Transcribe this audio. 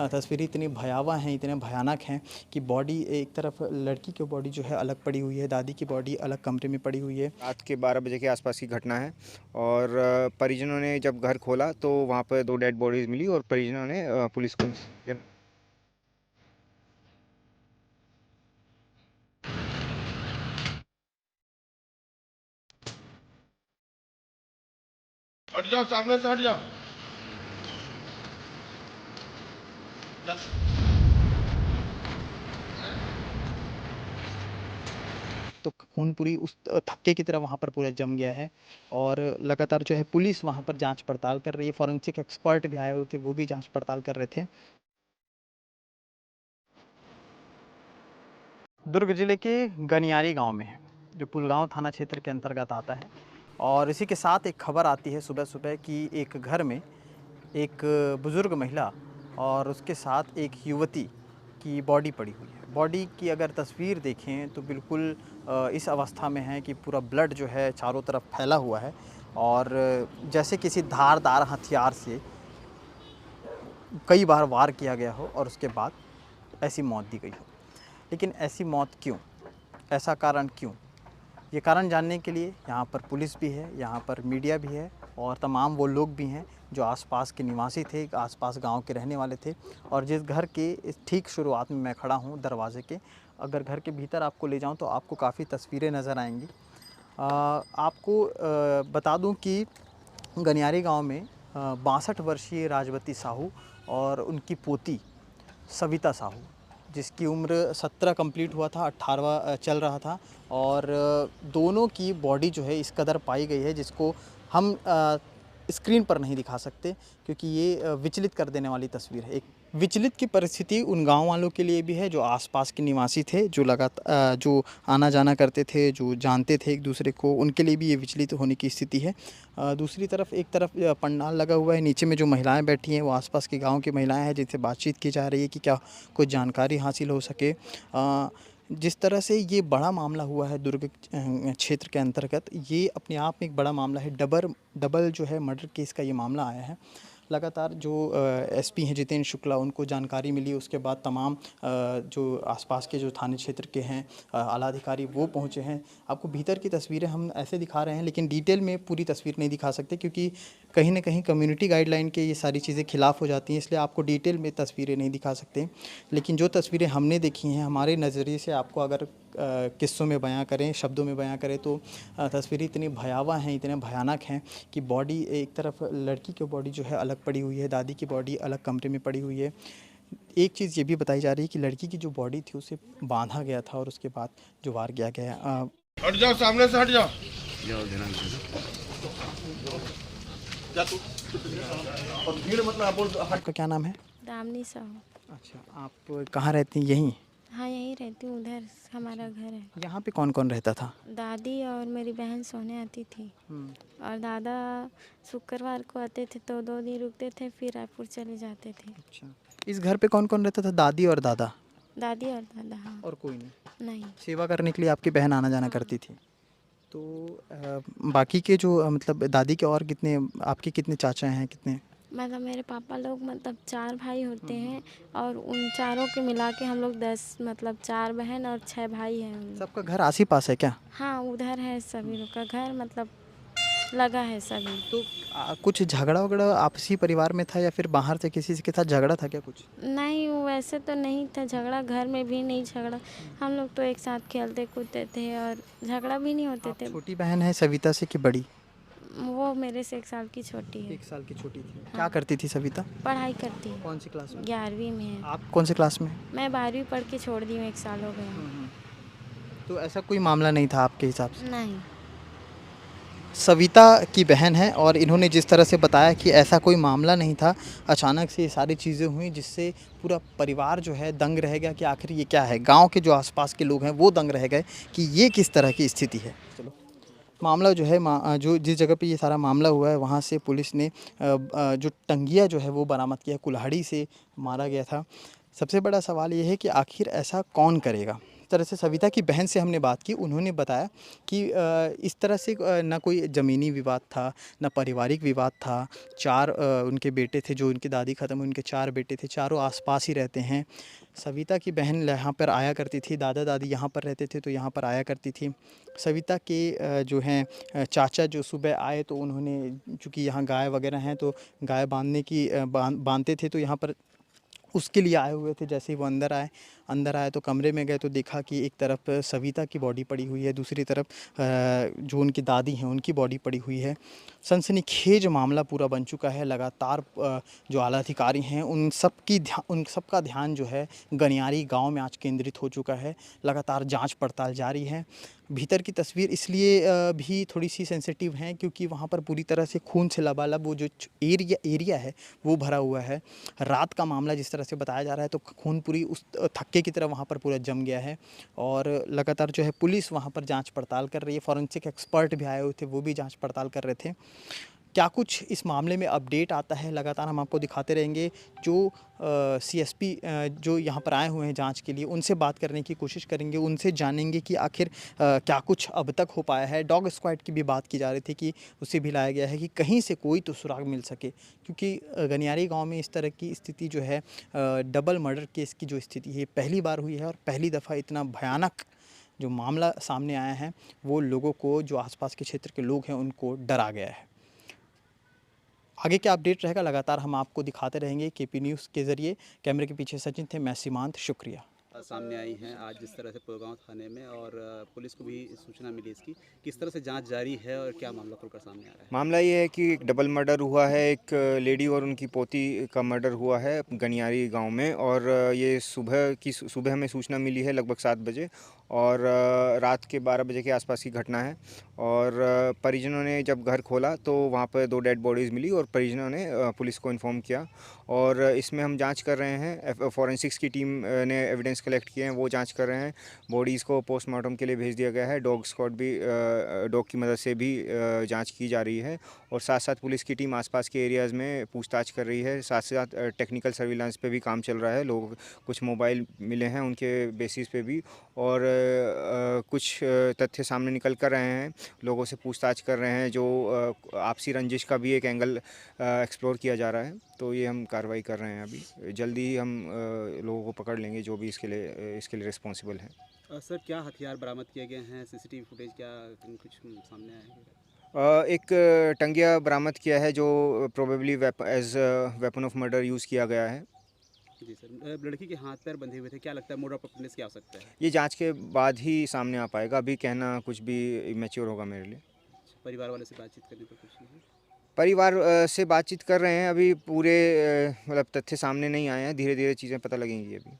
तस्वीरें इतनी भयावह हैं, इतने भयानक हैं कि बॉडी एक तरफ लड़की की बॉडी जो है अलग पड़ी हुई है, दादी की बॉडी अलग कमरे में पड़ी हुई है। रात के 12 बजे के आसपास की घटना है और परिजनों ने जब घर खोला तो वहाँ पर 2 डेड बॉडीज़ मिली और परिजनों ने पुलिस को हट जाओ, सामने से हट जाओ। तो खून पूरी उस थक्के की तरह वहाँ पर पूरा जम गया है और लगातार जो है पुलिस वहाँ पर जांच पड़ताल कर रही है। फॉरेंसिक एक्सपर्ट भी आए हुए थे, वो भी जांच पड़ताल कर रहे थे। दुर्ग जिले के गनियारी गांव में है, जो पुलगांव थाना क्षेत्र के अंतर्गत आता है। और इसी के साथ एक खबर आती है सुबह सुबह कि एक घर में एक बुज़ुर्ग महिला और उसके साथ एक युवती की बॉडी पड़ी हुई है। बॉडी की अगर तस्वीर देखें तो बिल्कुल इस अवस्था में है कि पूरा ब्लड जो है चारों तरफ फैला हुआ है और जैसे किसी धारदार हथियार से कई बार वार किया गया हो और उसके बाद ऐसी मौत दी गई हो। लेकिन ऐसी मौत क्यों, ऐसा कारण क्यों? ये कारण जानने के लिए यहाँ पर पुलिस भी है, यहाँ पर मीडिया भी है और तमाम वो लोग भी हैं जो आसपास के निवासी थे, आसपास गांव के रहने वाले थे। और जिस घर के इस ठीक शुरुआत में मैं खड़ा हूँ दरवाजे के, अगर घर के भीतर आपको ले जाऊँ तो आपको काफ़ी तस्वीरें नज़र आएंगी। आपको बता दूँ कि गनियारी गांव में 62 वर्षीय राजवती साहू और उनकी पोती सविता साहू, जिसकी उम्र 17 कंप्लीट हुआ था, 18वां चल रहा था। और दोनों की बॉडी जो है इस कदर पाई गई है जिसको हम स्क्रीन पर नहीं दिखा सकते, क्योंकि ये विचलित कर देने वाली तस्वीर है। एक विचलित की परिस्थिति उन गांव वालों के लिए भी है जो आसपास के निवासी थे, जो लगातार जो आना जाना करते थे, जो जानते थे एक दूसरे को, उनके लिए भी ये विचलित होने की स्थिति है। दूसरी तरफ एक तरफ पंडाल लगा हुआ है, नीचे में जो महिलाएं बैठी हैं वो आसपास के गांव की महिलाएं हैं जिनसे बातचीत की जा रही है कि क्या कुछ जानकारी हासिल हो सके। जिस तरह से ये बड़ा मामला हुआ है दुर्ग क्षेत्र के अंतर्गत, ये अपने आप में एक बड़ा मामला है। डबल जो है मर्डर केस का ये मामला आया है। लगातार जो एसपी हैं जितेंद्र शुक्ला, उनको जानकारी मिली, उसके बाद तमाम जो आसपास के जो थाने क्षेत्र के हैं आला अधिकारी वो पहुंचे हैं। आपको भीतर की तस्वीरें हम ऐसे दिखा रहे हैं लेकिन डिटेल में पूरी तस्वीर नहीं दिखा सकते, क्योंकि कहीं ना कहीं कम्युनिटी गाइडलाइन के ये सारी चीज़ें खिलाफ़ हो जाती हैं, इसलिए आपको डिटेल में तस्वीरें नहीं दिखा सकते। लेकिन जो तस्वीरें हमने देखी हैं हमारे नज़रिए से, आपको अगर किस्सों में बयां करें, शब्दों में बयां करें तो तस्वीरें इतनी भयावह हैं, इतने भयानक हैं कि बॉडी एक तरफ लड़की की बॉडी जो है अलग पड़ी हुई है, दादी की बॉडी अलग कमरे में पड़ी हुई है। एक चीज़ ये भी बताई जा रही है कि लड़की की जो बॉडी थी उसे बांधा गया था और उसके बाद जो वार किया गया। हट जाओ, सामने से हट जाओ। और भीड़ मतलब आपका क्या नाम है? दामिनी साहू। अच्छा, आप कहाँ रहती हैं? यहीं? हाँ, यहीं रहती हूँ, उधर हमारा घर है। यहाँ पे कौन कौन रहता था? दादी और मेरी बहन सोने आती थी और दादा शुक्रवार को आते थे तो 2 दिन रुकते थे, फिर रायपुर चले जाते थे। अच्छा, इस घर पे कौन कौन रहता था? दादी और दादा? दादी और दादा, हाँ। और कोई नहीं? नहीं। सेवा करने के लिए आपकी बहन आना जाना करती थी? तो बाकी के जो मतलब दादी के और कितने, आपके कितने चाचा हैं, कितने? मतलब मेरे पापा लोग मतलब 4 भाई होते हैं और उन चारों के मिला के हम लोग 10, मतलब 4 बहन और 6 भाई हैं हम लोग। सबका घर आस ही पास है क्या? हाँ, उधर है सभी लोग का घर, मतलब लगा है सभी। तो कुछ झगड़ा वगड़ा आपसी परिवार में था या फिर बाहर से किसी के साथ झगड़ा था क्या कुछ? नहीं, वैसे तो नहीं था झगड़ा, घर में भी नहीं झगड़ा। हम लोग तो एक साथ खेलते कूदते थे और झगड़ा भी नहीं होते थे। छोटी बहन है सविता से कि बड़ी? वो मेरे से 1 साल की छोटी है। 1 साल की छोटी थी। हाँ। क्या करती थी सविता? पढ़ाई करती है। कौन सी क्लास में? 11वीं में है। आप कौन से क्लास में? मैं 12वीं पढ़ के छोड़ दी हूँ, 1 साल हो गया। तो ऐसा कोई मामला नहीं था आपके हिसाब से? नहीं। सविता की बहन है और इन्होंने जिस तरह से बताया कि ऐसा कोई मामला नहीं था, अचानक से ये सारी चीज़ें हुई जिससे पूरा परिवार जो है दंग रह गया कि आखिर ये क्या है। गांव के जो आसपास के लोग हैं वो दंग रह गए कि ये किस तरह की स्थिति है। चलो, मामला जो है जो जिस जगह पे ये सारा मामला हुआ है वहाँ से पुलिस ने जो टंगिया जो है वो बरामद किया, कुल्हाड़ी से मारा गया था। सबसे बड़ा सवाल ये है कि आखिर ऐसा कौन करेगा, तरह से सविता की बहन से हमने बात की, उन्होंने बताया कि इस तरह से ना कोई ज़मीनी विवाद था, ना पारिवारिक विवाद था। 4 उनके बेटे थे, जो उनकी दादी ख़त्म हुई, उनके 4 बेटे थे, चारों आस-पास ही रहते हैं। सविता की बहन यहाँ पर आया करती थी, दादा-दादी यहाँ पर रहते थे तो यहाँ पर आया करती थी। सविता के जो हैं चाचा जो सुबह आए तो उन्होंने, चूँकि यहाँ गाय वग़ैरह हैं तो गाय बाँधने की बाँधते थे तो यहाँ पर उसके लिए आए हुए थे। जैसे ही वो अंदर आए तो कमरे में गए तो देखा कि एक तरफ सविता की बॉडी पड़ी हुई है, दूसरी तरफ जो उनकी दादी हैं उनकी बॉडी पड़ी हुई है। सनसनीखेज मामला पूरा बन चुका है। लगातार जो आला अधिकारी हैं उन सबका ध्यान जो है गनियारी गांव में आज केंद्रित हो चुका है। लगातार जांच पड़ताल जारी है। भीतर की तस्वीर इसलिए भी थोड़ी सी सेंसिटिव है क्योंकि वहाँ पर पूरी तरह से खून से लबालब वो जो एरिया है वो भरा हुआ है। रात का मामला जिस तरह से बताया जा रहा है तो खून पूरी उस थक्के की तरह वहाँ पर पूरा जम गया है और लगातार जो है पुलिस वहाँ पर जांच पड़ताल कर रही है। फॉरेंसिक एक्सपर्ट भी आए हुए थे, वो भी जांच पड़ताल कर रहे थे। क्या कुछ इस मामले में अपडेट आता है लगातार हम आपको दिखाते रहेंगे। जो सीएसपी जो यहाँ पर आए हुए हैं जांच के लिए, उनसे बात करने की कोशिश करेंगे, उनसे जानेंगे कि आखिर क्या कुछ अब तक हो पाया है। डॉग स्क्वाड की भी बात की जा रही थी कि उसे भी लाया गया है कि कहीं से कोई तो सुराग मिल सके, क्योंकि गनियारी गांव में इस तरह की स्थिति जो है डबल मर्डर केस की जो स्थिति है पहली बार हुई है और पहली दफ़ा इतना भयानक जो मामला सामने आया है वो लोगों को, जो आसपास के क्षेत्र के लोग हैं, उनको डरा गया है। आगे क्या अपडेट रहेगा लगातार हम आपको दिखाते रहेंगे केपी न्यूज़ के ज़रिए। कैमरे के पीछे सचिन थे, मैं सीमांत, शुक्रिया। सामने आई हैं आज जिस तरह से पुलगांव थाने में और पुलिस को भी सूचना मिली इसकी, किस तरह से जांच जारी है और क्या मामला खुलकर सामने आ रहा है? मामला ये है कि एक डबल मर्डर हुआ है, एक लेडी और उनकी पोती का मर्डर हुआ है गनियारी गांव में। और ये सुबह हमें सूचना मिली है लगभग 7 बजे और रात के 12 बजे के आसपास की घटना है। और परिजनों ने जब घर खोला तो वहाँ पर 2 डेड बॉडीज़ मिली और परिजनों ने पुलिस को इन्फॉर्म किया। और इसमें हम जांच कर रहे हैं, फॉरेंसिक्स की टीम ने एविडेंस कलेक्ट किए हैं, वो जांच कर रहे हैं। बॉडीज़ को पोस्टमार्टम के लिए भेज दिया गया है। डॉग स्क्वाड भी डॉग की मदद से भी जांच की जा रही है और साथ साथ पुलिस की टीम आसपास के एरियाज़ में पूछताछ कर रही है। साथ साथ टेक्निकल सर्विलांस पे भी काम चल रहा है। लोग कुछ मोबाइल मिले हैं उनके बेसिस पे भी, और कुछ तथ्य सामने निकल कर रहे हैं। लोगों से पूछताछ कर रहे हैं, जो आपसी रंजिश का भी एक एंगल एक्सप्लोर किया जा रहा है। तो ये हम कार्रवाई कर रहे हैं। अभी जल्दी ही हम लोगों को पकड़ लेंगे जो भी इसके लिए रिस्पॉन्सिबल हैं। सर, क्या हथियार बरामद किए गए हैं? सीसीटीवी फुटेज क्या कुछ सामने आया है? एक टंगिया बरामद किया है जो probably as weapon of murder use किया गया है। जी सर, लड़की के हाथ पैर बंधे हुए थे, क्या लगता है मोड ऑफ ऑपरेंडी क्या हो सकता है? ये जांच के बाद ही सामने आ पाएगा, अभी कहना कुछ भी मैच्योर होगा मेरे लिए। परिवार वाले से बातचीत करने पर कुछ नहीं? परिवार से बातचीत कर रहे हैं, अभी पूरे मतलब तथ्य सामने नहीं आए हैं, धीरे धीरे चीज़ें पता लगेंगी अभी।